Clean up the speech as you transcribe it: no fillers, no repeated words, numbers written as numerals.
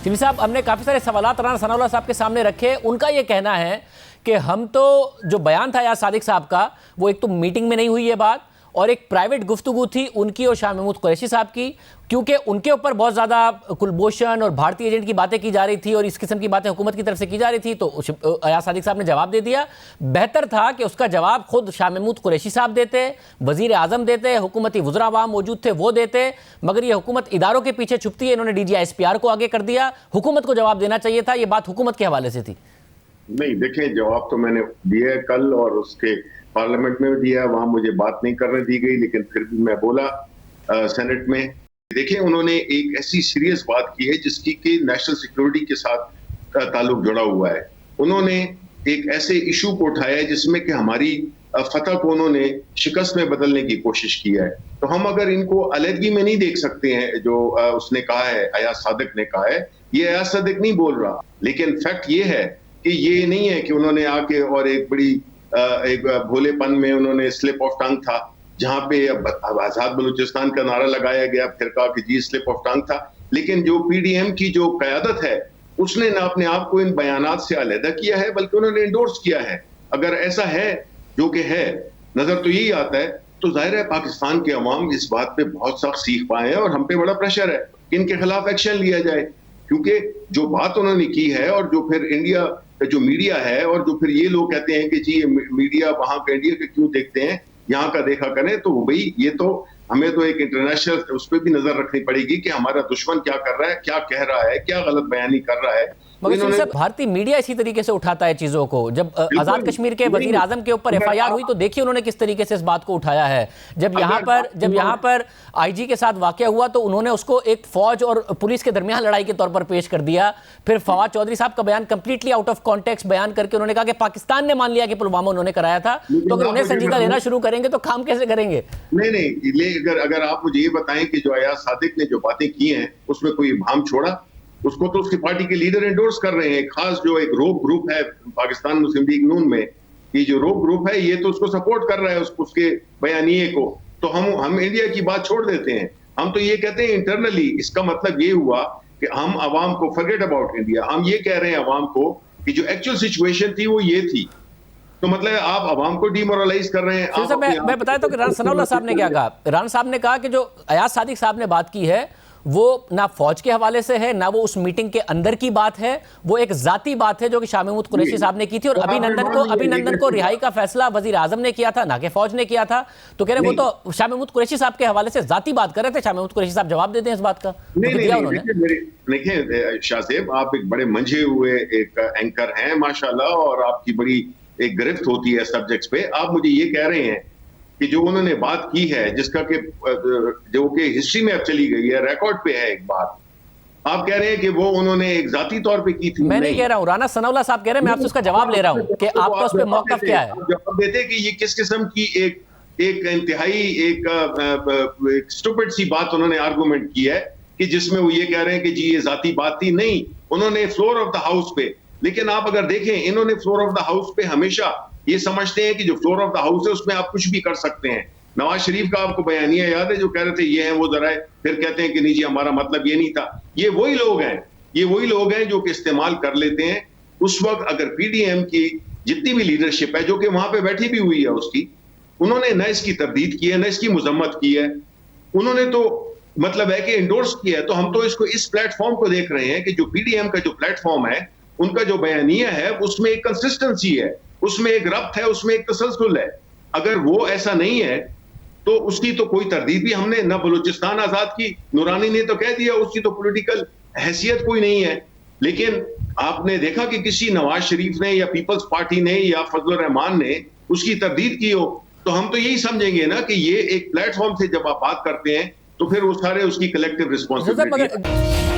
شفیع صاحب، ہم نے کافی سارے سوالات رانا ثناء اللہ صاحب کے سامنے رکھے. ان کا یہ کہنا ہے کہ ہم تو جو بیان تھا ایاز صادق صاحب کا، وہ ایک تو میٹنگ میں نہیں ہوئی یہ بات، اور ایک پرائیویٹ گفتگو تھی ان کی اور شاہ محمود قریشی صاحب کی، کیونکہ ان کے اوپر بہت زیادہ کلبھوشن اور بھارتی ایجنٹ کی باتیں کی جا رہی تھی اور اس قسم کی باتیں حکومت کی طرف سے کی جا رہی تھی. تو ایاز صادق صاحب نے جواب دے دیا. بہتر تھا کہ اس کا جواب خود شاہ محمود قریشی صاحب دیتے، وزیر اعظم دیتے، حکومتی وزراء وہاں موجود تھے وہ دیتے، مگر یہ حکومت اداروں کے پیچھے چھپتی ہے. انہوں نے DGI-SPR کو آگے کر دیا. حکومت کو جواب دینا چاہیے تھا. یہ بات حکومت کے حوالے سے تھی. نہیں دیکھیں، جواب تو میں نے دیا ہے کل، اور اس کے پارلیمنٹ میں بھی دیا ہے. وہاں مجھے بات نہیں کرنے دی گئی، لیکن پھر بھی میں بولا سینٹ میں. دیکھیں، انہوں نے ایک ایسی سیریس بات کی ہے جس کی کہ نیشنل سیکیورٹی کے ساتھ تعلق جڑا ہوا ہے. انہوں نے ایک ایسے ایشو کو اٹھایا ہے جس میں کہ ہماری فتح کو انہوں نے شکست میں بدلنے کی کوشش کی ہے. تو ہم اگر ان کو علیحدگی میں نہیں دیکھ سکتے ہیں، جو اس نے کہا ہے، ایاز صادق نے کہا ہے، یہ ایاز صادق نہیں بول رہا، لیکن فیکٹ یہ ہے کہ یہ نہیں ہے کہ انہوں نے آ کے اور ایک بڑی ایک بھولے پن میں انہوں نے سلپ آف ٹنگ تھا، جہاں پہ آزاد بلوچستان کا نعرہ لگایا گیا، پھر کہا کہ جی سلپ آف ٹنگ تھا. لیکن جو PDM کی جو قیادت ہے اس نے نہ اپنے آپ کو ان بیانات سے علیحدہ کیا ہے، بلکہ انہوں نے انڈورس کیا ہے. اگر ایسا ہے جو کہ ہے، نظر تو یہی آتا ہے، تو ظاہر ہے پاکستان کے عوام اس بات پہ بہت سخت سیکھ پائے ہیں، اور ہم پہ بڑا پریشر ہے کہ ان کے خلاف ایکشن لیا جائے. کیونکہ جو بات انہوں نے کی ہے، اور جو پھر انڈیا جو میڈیا ہے، اور جو پھر یہ لوگ کہتے ہیں کہ جی میڈیا وہاں کا انڈیا کے کیوں دیکھتے ہیں، یہاں کا دیکھا کریں، تو بھئی یہ تو ہمیں تو ایک انٹرنیشنل اس پہ بھی نظر رکھنی پڑے گی کہ ہمارا دشمن کیا کر رہا ہے، کیا کہہ رہا ہے، کیا غلط بیانی کر رہا ہے. مگر بھارتی میڈیا اسی طریقے سے اٹھاتا ہے چیزوں کو. جب آزاد کشمیر کے وزیر اعظم کے اوپر FIR ہوئی تو دیکھیے انہوں نے کس طریقے سے اس بات کو اٹھایا ہے. جب یہاں پر IG کے ساتھ واقعہ ہوا تو انہوں نے اس کو ایک فوج اور پولیس کے درمیان لڑائی کے طور پر پیش کر دیا. پھر فواد چودھری صاحب کا بیان کمپلیٹلی آؤٹ آف کانٹیکسٹ بیان کر کے انہوں نے کہا کہ پاکستان نے مان لیا کہ پلوامہ انہوں نے کرایا تھا. تو اگر انہیں سنجیدہ لینا شروع کریں گے تو کام کیسے کریں گے؟ نہیں، اگر آپ مجھے یہ بتائیں کہ جو ایاز صادق نے جو باتیں کی ہیں اس میں کوئی ابہام چھوڑا؟ اس کو تو اس کی پارٹی کے لیڈر انڈورس کر رہے ہیں. خاص جو ایک روک گروپ ہے پاکستان مسلم لیگ نون میں، یہ جو روک گروپ ہے یہ تو اس کو سپورٹ کر رہا ہے اس کے بیانیے کو. تو ہم انڈیا کی بات چھوڑ دیتے ہیں. ہم تو یہ کہتے ہیں انٹرنلی، اس کا مطلب یہ ہوا کہ ہم عوام کو فرگیٹ اباؤٹ انڈیا. ہم یہ کہہ رہے ہیں عوام کو کہ جو ایکچوئل سچویشن تھی وہ یہ تھی. تو مطلب آپ عوام کو ڈی مورلائز کر رہے ہیں. میں بتایا تو کہ رانا ثناء اللہ صاحب نے کیا کہا. رانا صاحب نے کہا کہ جو ایاز صادق صاحب نے بات کی ہے وہ نہ فوج کے حوالے سے ہے، نہ وہ اس میٹنگ کے اندر کی بات ہے، وہ ایک ذاتی بات ہے جو کہ شاہ محمود قریشی صاحب نے کی تھی. اور ابھی نندن کو رہائی کا فیصلہ وزیر اعظم نے کیا تھا، نہ کہ فوج نے کیا تھا. تو کہہ رہے وہ تو شاہ محمود قریشی صاحب کے حوالے سے ذاتی بات کر رہے تھے. شاہ محمود قریشی صاحب جواب دیتے ہیں اس بات کا. دیکھیں شاہ صاحب، آپ ایک بڑے منجھے ہوئے ایک اینکر ہیں ماشاءاللہ، اور آپ کی بڑی ایک گرفت ہوتی ہے سبجیکٹس پہ. آپ مجھے یہ کہہ رہے ہیں کہ جو انہوں نے بات کی ہے، جس کا کہ جو کہ ہسٹری میں اب چلی گئی ہے، ریکارڈ پہ ہے ایک بات، آپ کہہ رہے ہیں کہ وہ انہوں نے ایک ذاتی طور پہ کی تھی. میں نہیں کہہ رہا ہوں، رانا ثناء اللہ صاحب کہہ رہے ہیں، میں آپ سے اس کا جواب لے رہا ہوں کہ آپ کا اس پہ موقف کیا ہے. جواب دیتے کہ یہ کس قسم کی ایک انتہائی ایک اسٹوپڈ سی بات انہوں نے آرگومنٹ کی ہے، کہ جس میں وہ یہ کہہ رہے ہیں کہ جی یہ ذاتی بات تھی. نہیں، انہوں نے فلور آف دا ہاؤس پہ، لیکن آپ اگر دیکھیں انہوں نے فلور آف دا ہاؤس پہ ہمیشہ یہ سمجھتے ہیں کہ جو فلور آف دا ہاؤس ہے اس میں آپ کچھ بھی کر سکتے ہیں. نواز شریف کا آپ کو بیانیہ یاد ہے جو کہہ رہے تھے یہ ہیں وہ ذرائع، پھر کہتے ہیں کہ نہیں جی ہمارا مطلب یہ نہیں تھا. یہ وہی لوگ ہیں جو کہ استعمال کر لیتے ہیں. اس وقت اگر PDM کی جتنی بھی لیڈرشپ ہے جو کہ وہاں پہ بیٹھی بھی ہوئی ہے اس کی، انہوں نے نہ اس کی تردید کی ہے نہ اس کی مذمت کی ہے. انہوں نے تو مطلب ہے کہ انڈورس کیا ہے. تو ہم تو اس کو اس پلیٹ فارم کو دیکھ رہے ہیں کہ جو PDM کا جو پلیٹ فارم ہے، ان کا جو بیانیہ ہے اس میں ایک کنسسٹنسی ہے، اس میں ایک ربط ہے، اس میں ایک تسلسل ہے. اگر وہ ایسا نہیں ہے تو اس کی تو کوئی تردید بھی ہم نے نہ بلوچستان آزاد کی. نورانی نے تو کہہ دیا اس کی تو پولیٹیکل حیثیت کوئی نہیں ہے. لیکن آپ نے دیکھا کہ کسی نواز شریف نے یا پیپلز پارٹی نے یا فضل الرحمان نے اس کی تردید کی ہو، تو ہم تو یہی سمجھیں گے نا کہ یہ ایک پلیٹ فارم سے جب آپ بات کرتے ہیں تو پھر وہ سارے اس کی کلیکٹیو رسپانسبلٹی